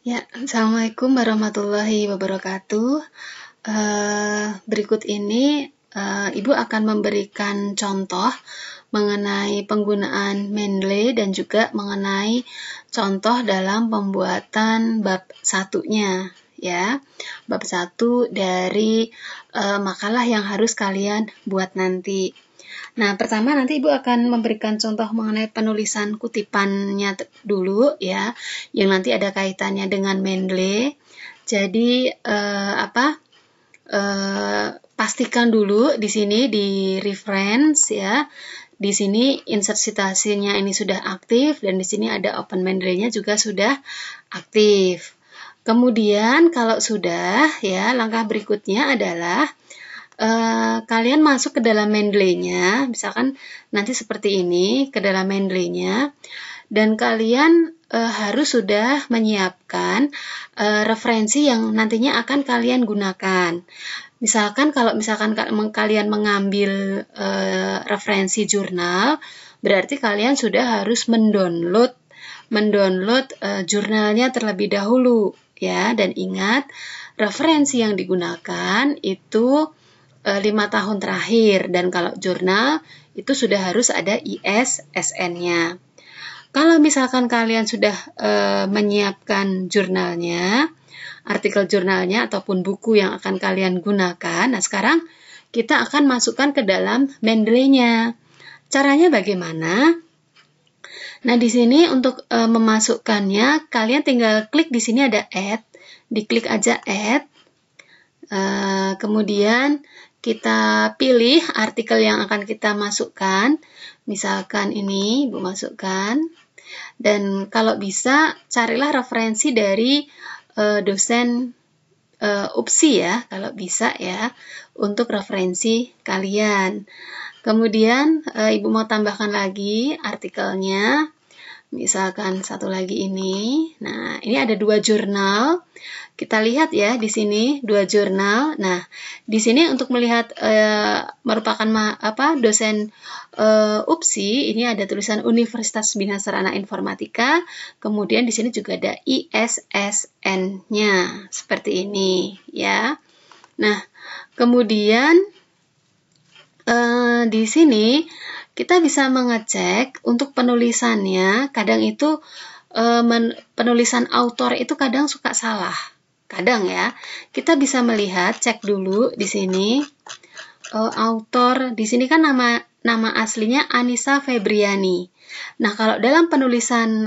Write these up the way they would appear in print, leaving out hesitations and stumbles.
Ya, Assalamualaikum warahmatullahi wabarakatuh. Berikut ini Ibu akan memberikan contoh mengenai penggunaan Mendeley dan juga mengenai contoh dalam pembuatan bab satunya, ya. Bab 1 dari makalah yang harus kalian buat nanti. Nah, pertama nanti Ibu akan memberikan contoh mengenai penulisan kutipannya dulu ya, yang nanti ada kaitannya dengan Mendeley. Jadi pastikan dulu di sini di reference ya. Di sini insert citasinya ini sudah aktif dan di sini ada open Mendeley-nya juga sudah aktif. Kemudian kalau sudah ya, langkah berikutnya adalah kalian masuk ke dalam Mendeley-nya, misalkan nanti seperti ini, ke dalam Mendeley-nya, dan kalian harus sudah menyiapkan referensi yang nantinya akan kalian gunakan. Misalkan kalau kalian mengambil referensi jurnal, berarti kalian sudah harus mendownload jurnalnya terlebih dahulu ya, dan ingat referensi yang digunakan itu 5 tahun terakhir, dan kalau jurnal itu sudah harus ada ISSN-nya. Kalau misalkan kalian sudah menyiapkan jurnalnya, artikel jurnalnya ataupun buku yang akan kalian gunakan, nah sekarang kita akan masukkan ke dalam Mendeley-nya. Caranya bagaimana? Nah, di sini untuk memasukkannya, kalian tinggal klik di sini ada add, diklik aja add. Kemudian kita pilih artikel yang akan kita masukkan. Misalkan ini Ibu masukkan. Dan kalau bisa carilah referensi dari dosen UPSI ya, kalau bisa ya, untuk referensi kalian. Kemudian Ibu mau tambahkan lagi artikelnya. Misalkan satu lagi ini. Nah, ini ada 2 jurnal. Kita lihat ya di sini 2 jurnal. Nah, di sini untuk melihat merupakan dosen UPSI, ini ada tulisan Universitas Bina Sarana Informatika. Kemudian di sini juga ada ISSN-nya seperti ini ya. Nah, kemudian di sini kita bisa mengecek untuk penulisannya. Kadang itu penulisan autor itu kadang suka salah. Kadang ya, kita bisa melihat, cek dulu di sini. Autor di sini kan nama aslinya Anissa Febriani. Nah, kalau dalam penulisan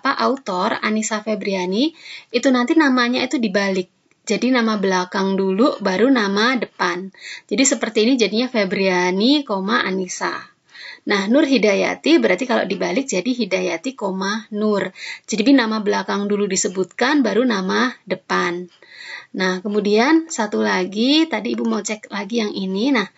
autor Anissa Febriani itu nanti namanya itu dibalik. Jadi nama belakang dulu baru nama depan. Jadi seperti ini jadinya Febriani, Anissa. Nah, Nur Hidayati berarti kalau dibalik jadi Hidayati, Nur. Jadi nama belakang dulu disebutkan baru nama depan. Nah, kemudian satu lagi, tadi Ibu mau cek lagi yang ini. Nah,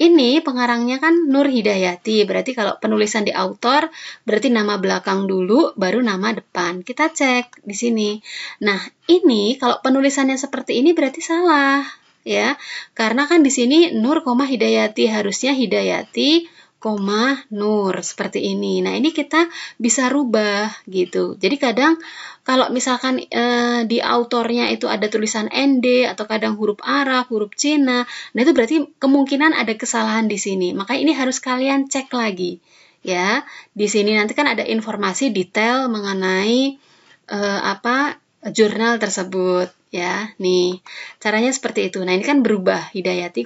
ini pengarangnya kan Nur Hidayati, berarti kalau penulisan di autor berarti nama belakang dulu baru nama depan. Kita cek di sini. Nah, ini kalau penulisannya seperti ini berarti salah ya. Karena kan di sini Nur, Hidayati, harusnya Hidayati, Nur, seperti ini. Nah, ini kita bisa rubah gitu. Jadi kadang kalau misalkan di autornya itu ada tulisan ND atau kadang huruf Arab, huruf Cina, nah itu berarti kemungkinan ada kesalahan di sini. Makanya ini harus kalian cek lagi ya. Di sini nanti kan ada informasi detail mengenai jurnal tersebut ya. Nih, caranya seperti itu. Nah, ini kan berubah Hidayati,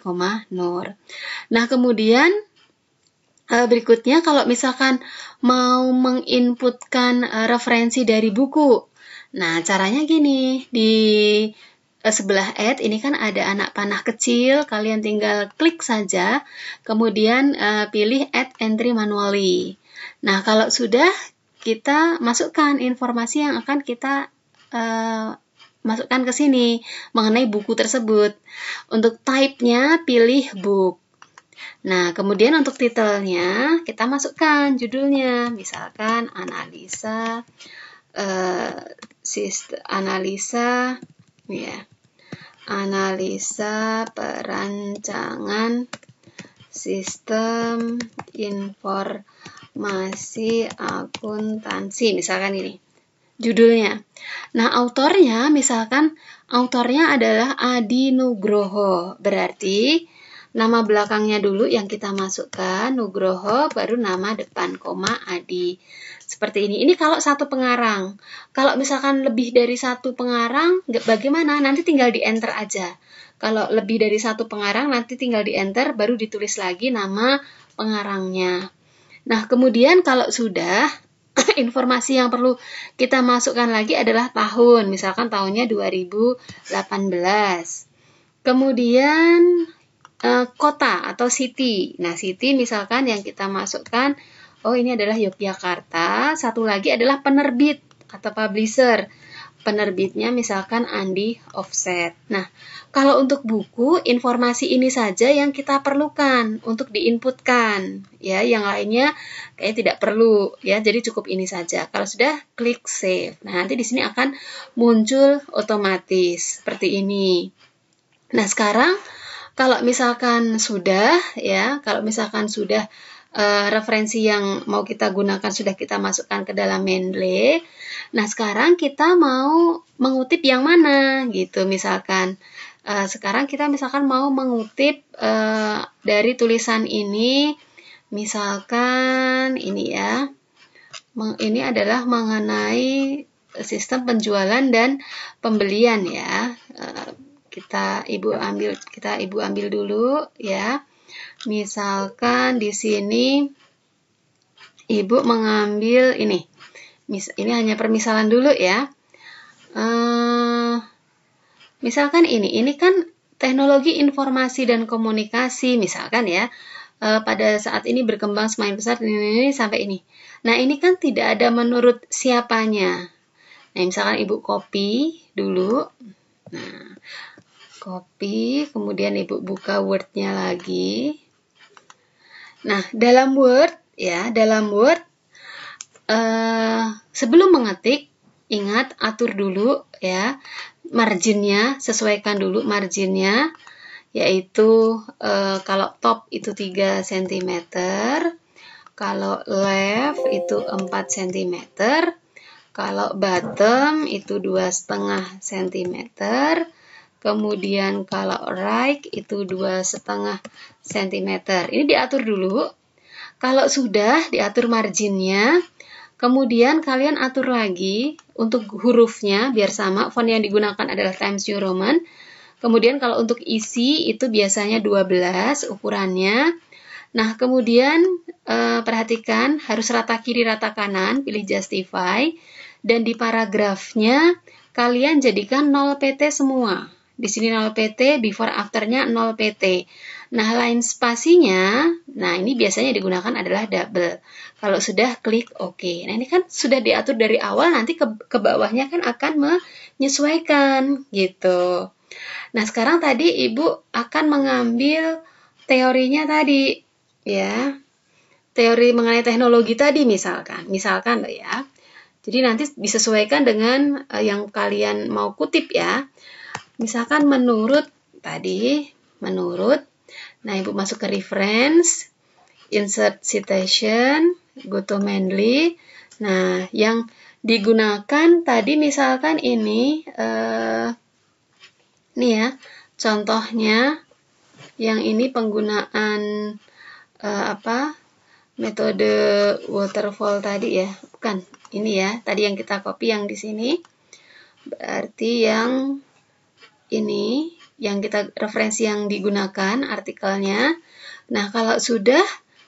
Nur. Nah, kemudian berikutnya kalau misalkan mau menginputkan referensi dari buku. Nah, caranya gini, di sebelah add ini kan ada anak panah kecil, kalian tinggal klik saja, kemudian pilih add entry manually. Nah, kalau sudah, kita masukkan informasi yang akan kita masukkan ke sini mengenai buku tersebut. Untuk type-nya pilih book. Nah, kemudian untuk titelnya kita masukkan judulnya, misalkan analisa perancangan sistem informasi akuntansi, misalkan ini. judulnya. Nah, autornya misalkan autornya adalah Adi Nugroho. Berarti nama belakangnya dulu yang kita masukkan, Nugroho, baru nama depan, koma, Adi. Seperti ini. Ini kalau satu pengarang. Kalau misalkan lebih dari satu pengarang, bagaimana? Nanti tinggal di enter aja. Kalau lebih dari satu pengarang, nanti tinggal di enter, baru ditulis lagi nama pengarangnya. Nah, kemudian kalau sudah, informasi yang perlu kita masukkan lagi adalah tahun. Misalkan tahunnya 2018. Kemudian kota atau city. Nah, city misalkan yang kita masukkan, oh ini adalah Yogyakarta. Satu lagi adalah penerbit atau publisher. Penerbitnya misalkan Andi Offset. Nah, kalau untuk buku, informasi ini saja yang kita perlukan untuk diinputkan. Ya, yang lainnya kayak tidak perlu. Ya, jadi cukup ini saja. Kalau sudah, klik save. Nah, nanti di sini akan muncul otomatis seperti ini. Nah, sekarang kalau misalkan sudah, ya, kalau misalkan sudah referensi yang mau kita gunakan sudah kita masukkan ke dalam Mendeley. Nah, sekarang kita mau mengutip yang mana gitu. Misalkan sekarang kita misalkan mau mengutip dari tulisan ini, misalkan ini ya. Ini adalah mengenai sistem penjualan dan pembelian ya. Kita ibu ambil dulu ya. Misalkan di sini ibu mengambil ini. Ini hanya permisalan dulu ya. Misalkan ini kan teknologi informasi dan komunikasi misalkan ya. Pada saat ini berkembang semakin besar ini sampai ini. Nah, ini kan tidak ada menurut siapanya. Nah, misalkan ibu copy dulu. Nah, copy, kemudian ibu buka Word-nya lagi. Nah, dalam Word sebelum mengetik, ingat atur dulu ya marginnya, sesuaikan dulu marginnya, yaitu kalau top itu 3 cm, kalau left itu 4 cm, kalau bottom itu 2,5 cm, kemudian kalau right itu 2,5 cm. Ini diatur dulu. Kalau sudah diatur marginnya, kemudian kalian atur lagi untuk hurufnya biar sama. Font yang digunakan adalah Times New Roman. Kemudian kalau untuk isi itu biasanya 12 ukurannya. Nah, kemudian perhatikan harus rata kiri rata kanan, pilih justify. Dan di paragrafnya kalian jadikan 0 PT semua. Di sini 0 PT, before after-nya 0 PT. Nah, line spasinya, nah ini biasanya digunakan adalah double. Kalau sudah, klik OK. Nah, ini kan sudah diatur dari awal, nanti ke bawahnya kan akan menyesuaikan, gitu. Nah, sekarang tadi Ibu akan mengambil teorinya tadi, ya. Teori mengenai teknologi tadi misalkan loh ya. Jadi nanti disesuaikan dengan yang kalian mau kutip ya. Misalkan menurut. Nah, Ibu masuk ke reference, insert citation, go to Mendeley. Nah, yang digunakan tadi misalkan ini ya, contohnya yang ini penggunaan metode waterfall tadi ya, bukan ini ya, tadi yang kita copy yang di sini. Berarti yang ini yang kita referensi yang digunakan artikelnya. Nah, kalau sudah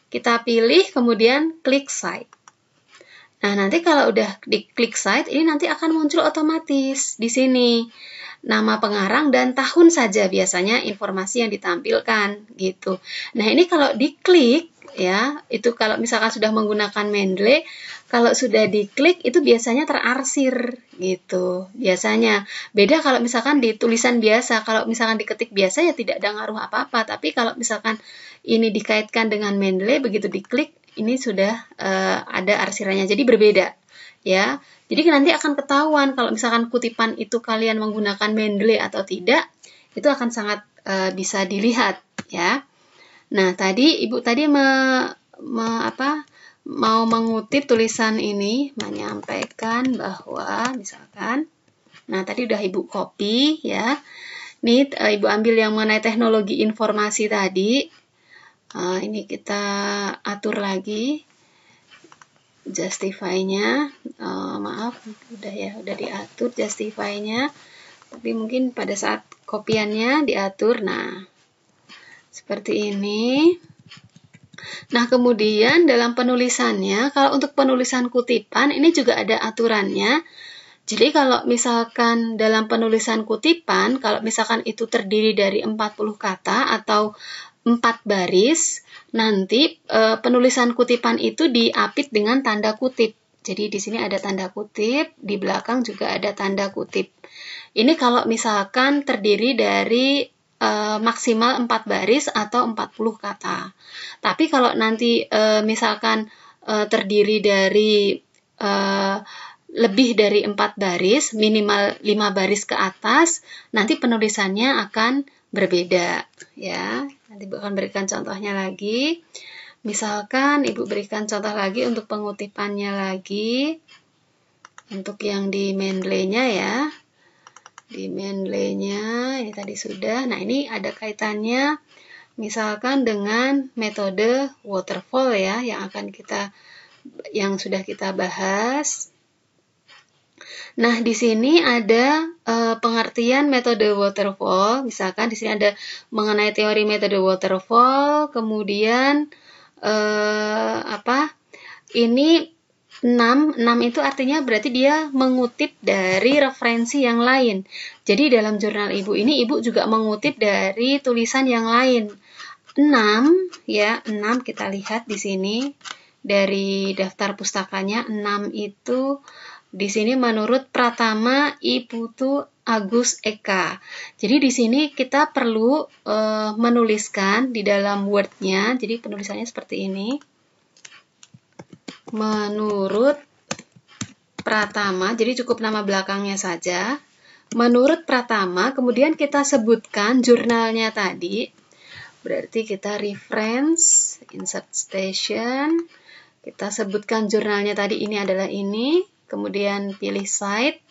kita pilih kemudian klik cite. Nah, nanti kalau udah diklik cite, ini nanti akan muncul otomatis di sini. Nama pengarang dan tahun saja biasanya informasi yang ditampilkan gitu. Nah, ini kalau diklik ya, itu kalau misalkan sudah menggunakan Mendeley, kalau sudah diklik itu biasanya terarsir gitu. Biasanya beda kalau misalkan di tulisan biasa, kalau misalkan diketik biasa ya tidak ada ngaruh apa-apa, tapi kalau misalkan ini dikaitkan dengan Mendeley, begitu diklik ini sudah ada arsirannya, jadi berbeda ya. Jadi nanti akan ketahuan kalau misalkan kutipan itu kalian menggunakan Mendeley atau tidak, itu akan sangat bisa dilihat ya. Nah, tadi Ibu tadi mau mengutip tulisan ini, menyampaikan bahwa misalkan, nah tadi udah Ibu copy ya. Ini Ibu ambil yang mengenai teknologi informasi tadi. Ini kita atur lagi justify-nya. Maaf, udah diatur justify-nya. Tapi mungkin pada saat kopiannya diatur. Nah, seperti ini. Nah, kemudian dalam penulisannya, kalau untuk penulisan kutipan, ini juga ada aturannya. Jadi kalau misalkan dalam penulisan kutipan, kalau misalkan itu terdiri dari 40 kata atau 4 baris, nanti penulisan kutipan itu diapit dengan tanda kutip. Jadi di sini ada tanda kutip, di belakang juga ada tanda kutip. Ini kalau misalkan terdiri dari maksimal 4 baris atau 40 kata. Tapi kalau nanti misalkan terdiri dari lebih dari 4 baris, minimal 5 baris ke atas, nanti penulisannya akan berbeda. Ya, nanti Ibu akan berikan contohnya lagi. Misalkan Ibu berikan contoh lagi untuk pengutipannya lagi. Untuk yang di Mendeley-nya ya. Di Mendeley-nya ini tadi sudah. Nah, ini ada kaitannya misalkan dengan metode waterfall ya yang sudah kita bahas. Nah, di sini ada pengertian metode waterfall. Misalkan di sini ada mengenai teori metode waterfall, kemudian ini 6 itu artinya berarti dia mengutip dari referensi yang lain. Jadi dalam jurnal Ibu ini Ibu juga mengutip dari tulisan yang lain. 6 ya, 6 kita lihat di sini dari daftar pustakanya. 6 itu di sini menurut Pratama Iputu Agus Eka. Jadi di sini kita perlu menuliskan di dalam Word-nya. Jadi penulisannya seperti ini. Menurut Pratama, jadi cukup nama belakangnya saja. Menurut Pratama, kemudian kita sebutkan jurnalnya tadi. Berarti kita reference, insert station. Kita sebutkan jurnalnya tadi, ini adalah ini. Kemudian pilih cite.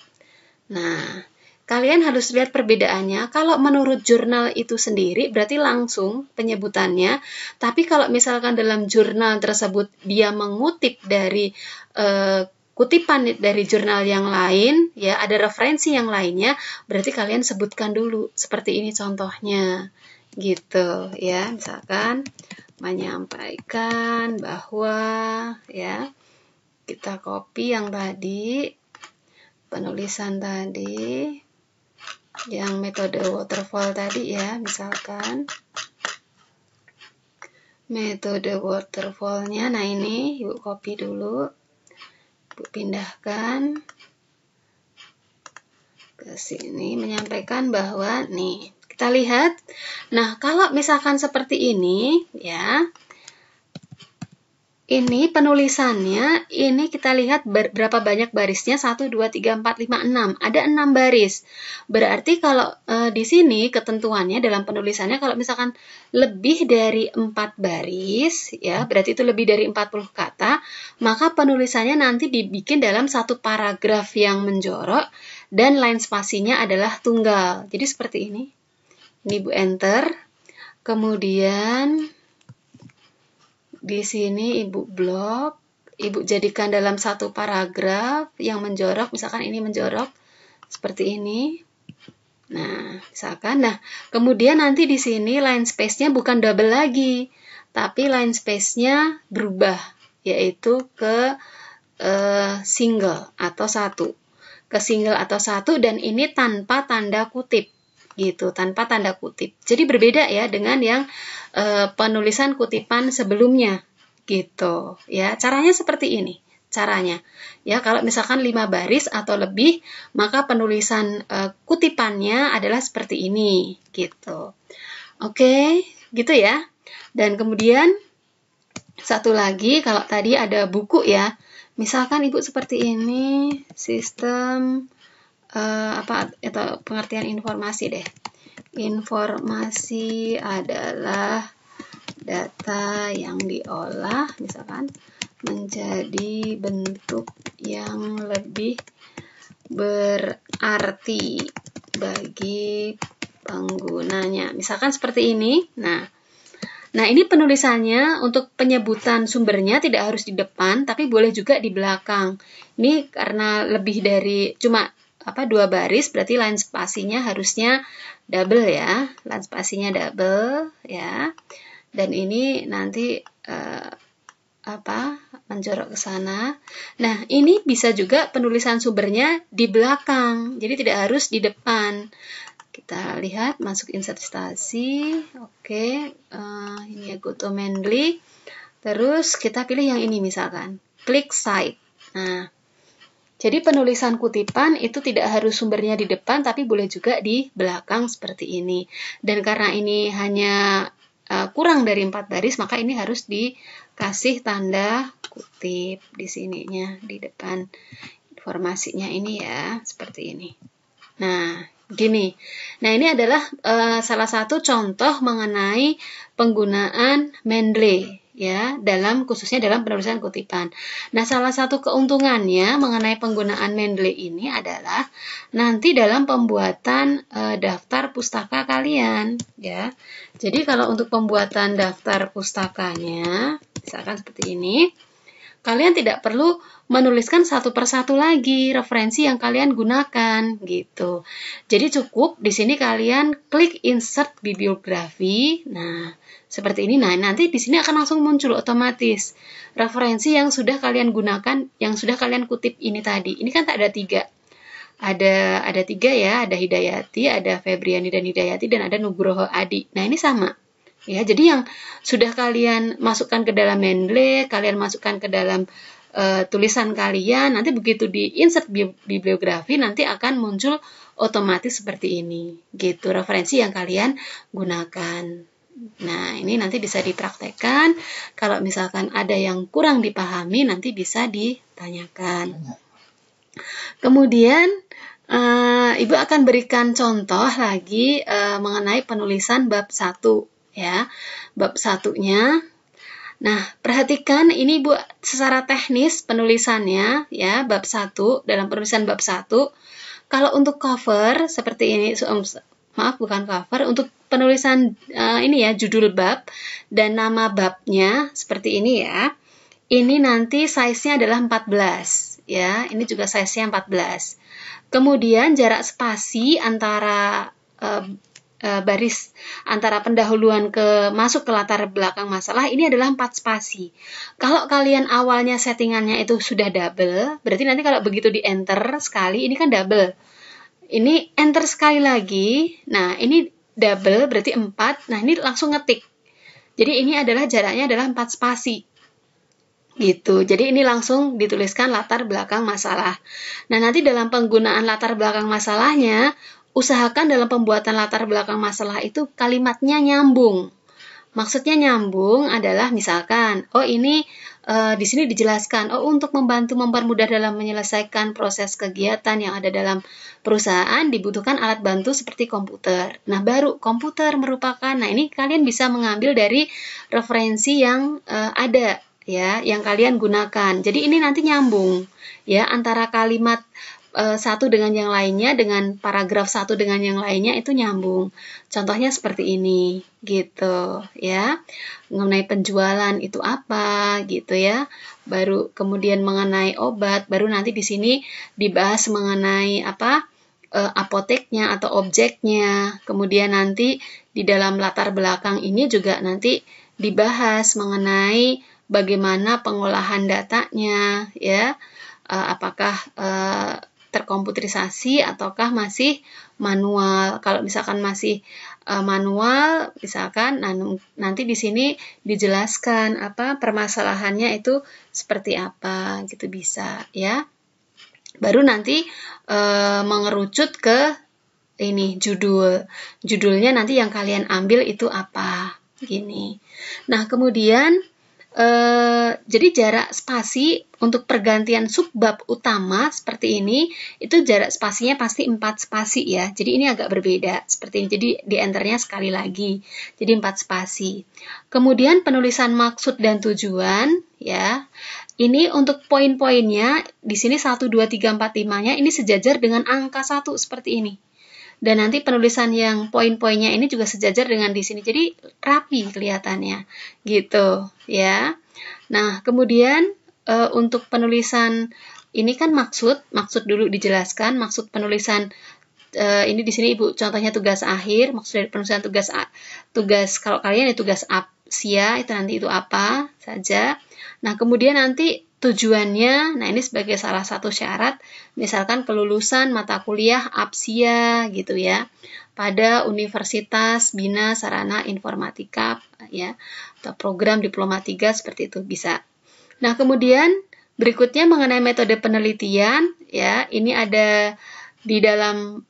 Nah, kalian harus lihat perbedaannya. Kalau menurut jurnal itu sendiri, berarti langsung penyebutannya. Tapi kalau misalkan dalam jurnal tersebut dia mengutip dari kutipan dari jurnal yang lain, ya ada referensi yang lainnya, berarti kalian sebutkan dulu. Seperti ini contohnya, gitu ya. Misalkan menyampaikan bahwa, ya kita copy yang tadi, penulisan tadi, yang metode waterfall tadi ya, misalkan metode waterfallnya. Nah ini Ibu copy dulu, Ibu pindahkan ke sini, menyampaikan bahwa nih kita lihat. Nah kalau misalkan seperti ini ya, ini penulisannya, ini kita lihat berapa banyak barisnya, 1, 2, 3, 4, 5, 6. Ada 6 baris. Berarti kalau di sini ketentuannya dalam penulisannya, kalau misalkan lebih dari 4 baris, ya berarti itu lebih dari 40 kata, maka penulisannya nanti dibikin dalam satu paragraf yang menjorok, dan line spasinya adalah tunggal. Jadi seperti ini. Ini Ibu enter. Kemudian di sini Ibu blok, Ibu jadikan dalam satu paragraf yang menjorok, misalkan ini menjorok seperti ini. Nah, misalkan, kemudian nanti di sini line space-nya bukan double lagi, tapi line space-nya berubah, yaitu ke single atau satu. Ke single atau satu, dan ini tanpa tanda kutip. Gitu, tanpa tanda kutip. Jadi berbeda ya dengan yang penulisan kutipan sebelumnya gitu ya. Caranya seperti ini caranya ya. Kalau misalkan 5 baris atau lebih, maka penulisan kutipannya adalah seperti ini gitu. Oke, gitu ya. Dan kemudian satu lagi, kalau tadi ada buku ya, misalkan Ibu seperti ini, sistem atau pengertian informasi deh. Informasi adalah data yang diolah, misalkan menjadi bentuk yang lebih berarti bagi penggunanya. Misalkan seperti ini. Nah, ini penulisannya untuk penyebutan sumbernya tidak harus di depan, tapi boleh juga di belakang. Ini karena lebih dari cuma 2 baris, berarti line spasinya harusnya double ya. Line spasinya double ya. Dan ini nanti menjorok ke sana. Nah, ini bisa juga penulisan sumbernya di belakang, jadi tidak harus di depan. Kita lihat, masuk insert listasi. Oke, ini ya, go to Mendeley. Terus kita pilih yang ini misalkan, klik cite. Nah, jadi penulisan kutipan itu tidak harus sumbernya di depan, tapi boleh juga di belakang seperti ini. Dan karena ini hanya kurang dari 4 baris, maka ini harus dikasih tanda kutip di sininya, di depan informasinya ini ya, seperti ini. Nah, gini. Nah, ini adalah salah satu contoh mengenai penggunaan Mendeley ya, khususnya dalam penulisan kutipan. Nah, salah satu keuntungannya mengenai penggunaan Mendeley ini adalah nanti dalam pembuatan daftar pustaka kalian ya. Jadi kalau untuk pembuatan daftar pustakanya, misalkan seperti ini, kalian tidak perlu menuliskan satu persatu lagi referensi yang kalian gunakan gitu. Jadi cukup di sini kalian klik insert bibliografi. Nah, seperti ini. Nah, nanti di sini akan langsung muncul otomatis referensi yang sudah kalian gunakan, yang sudah kalian kutip ini tadi. Ini kan tak ada 3. Ada 3 ya, ada Hidayati, ada Febriani dan Hidayati, dan ada Nugroho Adi. Nah, ini sama. Ya, jadi yang sudah kalian masukkan ke dalam Mendeley, kalian masukkan ke dalam tulisan kalian, nanti begitu di insert bibliografi nanti akan muncul otomatis seperti ini. Gitu, referensi yang kalian gunakan. Nah, ini nanti bisa dipraktekkan. Kalau misalkan ada yang kurang dipahami, nanti bisa ditanyakan. Kemudian, Ibu akan berikan contoh lagi mengenai penulisan bab 1. Ya, bab 1-nya. Nah, perhatikan ini Bu secara teknis penulisannya ya, bab 1 dalam penulisan bab 1. Kalau untuk cover seperti ini, maaf bukan cover, untuk penulisan ini ya, judul bab dan nama babnya seperti ini ya. Ini nanti size-nya adalah 14 ya. Ini juga size-nya 14. Kemudian jarak spasi antara baris antara pendahuluan masuk ke latar belakang masalah ini adalah 4 spasi. Kalau kalian awalnya settingannya itu sudah double, berarti nanti kalau begitu di enter sekali, ini kan double. Ini enter sekali lagi, nah ini double berarti 4, nah ini langsung ngetik. Jadi ini adalah jaraknya adalah 4 spasi. Gitu. Jadi ini langsung dituliskan latar belakang masalah. Nah, nanti dalam penggunaan latar belakang masalahnya, usahakan dalam pembuatan latar belakang masalah itu kalimatnya nyambung. Maksudnya nyambung adalah misalkan, ini di sini dijelaskan, untuk membantu mempermudah dalam menyelesaikan proses kegiatan yang ada dalam perusahaan dibutuhkan alat bantu seperti komputer. Nah, baru komputer merupakan, nah ini kalian bisa mengambil dari referensi yang ada ya, yang kalian gunakan. Jadi ini nanti nyambung ya antara kalimat satu dengan yang lainnya, dengan paragraf satu dengan yang lainnya itu nyambung. Contohnya seperti ini, gitu ya. Mengenai penjualan itu apa, gitu ya. Baru kemudian mengenai obat, baru nanti di sini dibahas mengenai apoteknya atau objeknya. Kemudian nanti di dalam latar belakang ini juga nanti dibahas mengenai bagaimana pengolahan datanya, ya. Apakah terkomputerisasi ataukah masih manual. Kalau misalkan masih manual, misalkan nanti di sini dijelaskan permasalahannya itu seperti apa, gitu bisa ya. Baru nanti mengerucut ke ini judulnya nanti yang kalian ambil itu apa, gini. Nah, kemudian jadi jarak spasi untuk pergantian subbab utama seperti ini, itu jarak spasinya pasti 4 spasi ya. Jadi ini agak berbeda seperti ini. Jadi di enternya sekali lagi. Jadi 4 spasi. Kemudian penulisan maksud dan tujuan ya. Ini untuk poin-poinnya di sini 1 2 3 4 5-nya ini sejajar dengan angka 1 seperti ini. Dan nanti penulisan yang poin-poinnya ini juga sejajar dengan di sini. Jadi rapi kelihatannya. Gitu ya. Nah, kemudian untuk penulisan ini kan maksud dulu dijelaskan, maksud penulisan ini di sini Ibu contohnya tugas akhir, maksud dari penulisan tugas kalau kalian ya tugas APSIA itu nanti itu apa saja. Nah, kemudian nanti tujuannya, nah ini sebagai salah satu syarat, misalkan kelulusan mata kuliah APSIA gitu ya, pada Universitas Bina Sarana Informatika ya, atau program Diploma 3 seperti itu bisa. Nah, kemudian berikutnya mengenai metode penelitian ya, ini ada di dalam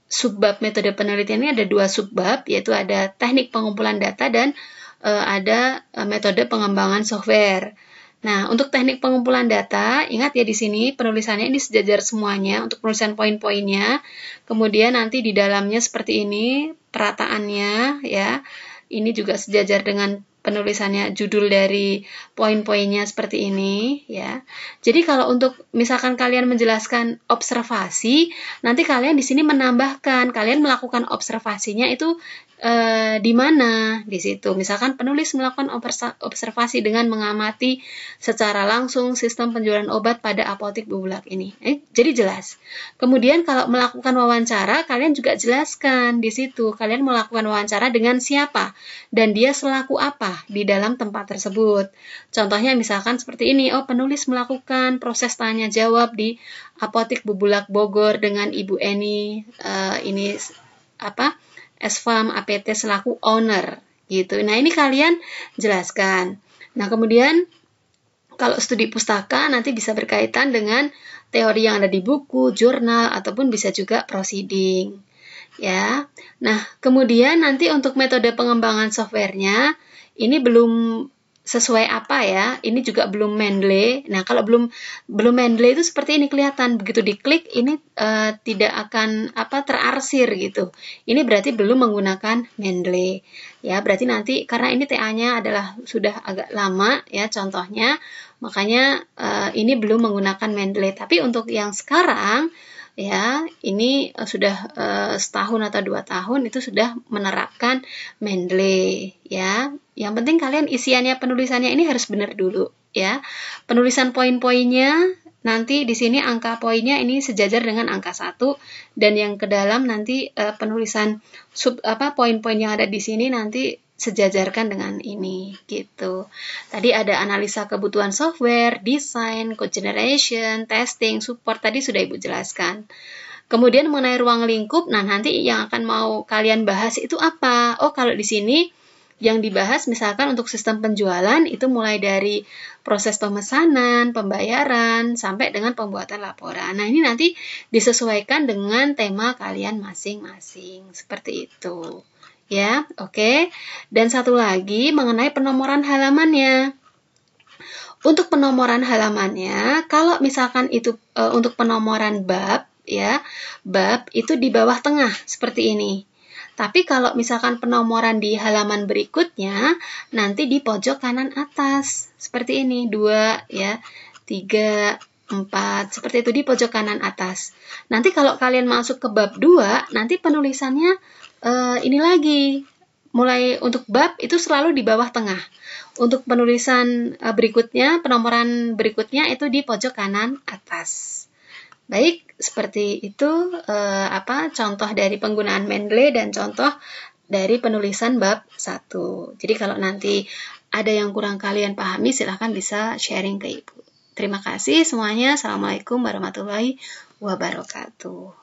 subbab metode penelitian ini ada 2 subbab, yaitu ada teknik pengumpulan data dan ada metode pengembangan software. Nah, untuk teknik pengumpulan data, ingat ya di sini penulisannya ini sejajar semuanya untuk penulisan poin-poinnya. Kemudian nanti di dalamnya seperti ini perataannya ya. Ini juga sejajar dengan penulisannya, judul dari poin-poinnya seperti ini ya. Jadi kalau untuk misalkan kalian menjelaskan observasi, nanti kalian di sini menambahkan, kalian melakukan observasinya itu di mana di situ. Misalkan penulis melakukan observasi dengan mengamati secara langsung sistem penjualan obat pada apotek Bubulak ini. Jadi jelas. Kemudian kalau melakukan wawancara, kalian juga jelaskan di situ. Kalian melakukan wawancara dengan siapa dan dia selaku apa di dalam tempat tersebut. Contohnya misalkan seperti ini. Oh, penulis melakukan proses tanya jawab di apotek Bubulak Bogor dengan Ibu Eni. Ini apa? SFAM APT selaku owner gitu. Nah, ini kalian jelaskan. Nah, kemudian kalau studi pustaka nanti bisa berkaitan dengan teori yang ada di buku, jurnal ataupun bisa juga proceeding. Ya. Nah, kemudian nanti untuk metode pengembangan softwarenya ini belum sesuai apa ya, ini juga belum Mendeley. Nah, kalau belum Mendeley itu seperti ini kelihatan, begitu diklik ini tidak akan terarsir gitu. Ini berarti belum menggunakan Mendeley. Ya, berarti nanti karena ini TA-nya adalah sudah agak lama ya contohnya, makanya ini belum menggunakan Mendeley. Tapi untuk yang sekarang ya ini sudah setahun atau 2 tahun itu sudah menerapkan Mendeley ya. Yang penting kalian isiannya penulisannya ini harus benar dulu ya. Penulisan poin-poinnya nanti di sini angka poinnya ini sejajar dengan angka 1 dan yang ke dalam nanti penulisan poin-poin yang ada di sini nanti sejajarkan dengan ini gitu. Tadi ada analisa kebutuhan software, desain, code generation, testing, support tadi sudah Ibu jelaskan. Kemudian mengenai ruang lingkup, nah nanti yang akan mau kalian bahas itu apa? Oh, kalau di sini yang dibahas misalkan untuk sistem penjualan itu mulai dari proses pemesanan, pembayaran, sampai dengan pembuatan laporan. Nah, ini nanti disesuaikan dengan tema kalian masing-masing. Seperti itu. Ya, oke. Dan satu lagi mengenai penomoran halamannya. Untuk penomoran halamannya, kalau misalkan itu untuk penomoran bab, ya, bab itu di bawah tengah seperti ini. Tapi kalau misalkan penomoran di halaman berikutnya, nanti di pojok kanan atas. Seperti ini, 2, ya, 3, 4. Seperti itu di pojok kanan atas. Nanti kalau kalian masuk ke bab 2, nanti penulisannya ini lagi. Mulai untuk bab itu selalu di bawah tengah. Untuk penulisan berikutnya, penomoran berikutnya itu di pojok kanan atas. Baik, seperti itu contoh dari penggunaan Mendeley dan contoh dari penulisan bab 1. Jadi kalau nanti ada yang kurang kalian pahami, silahkan bisa sharing ke Ibu. Terima kasih semuanya. Assalamualaikum warahmatullahi wabarakatuh.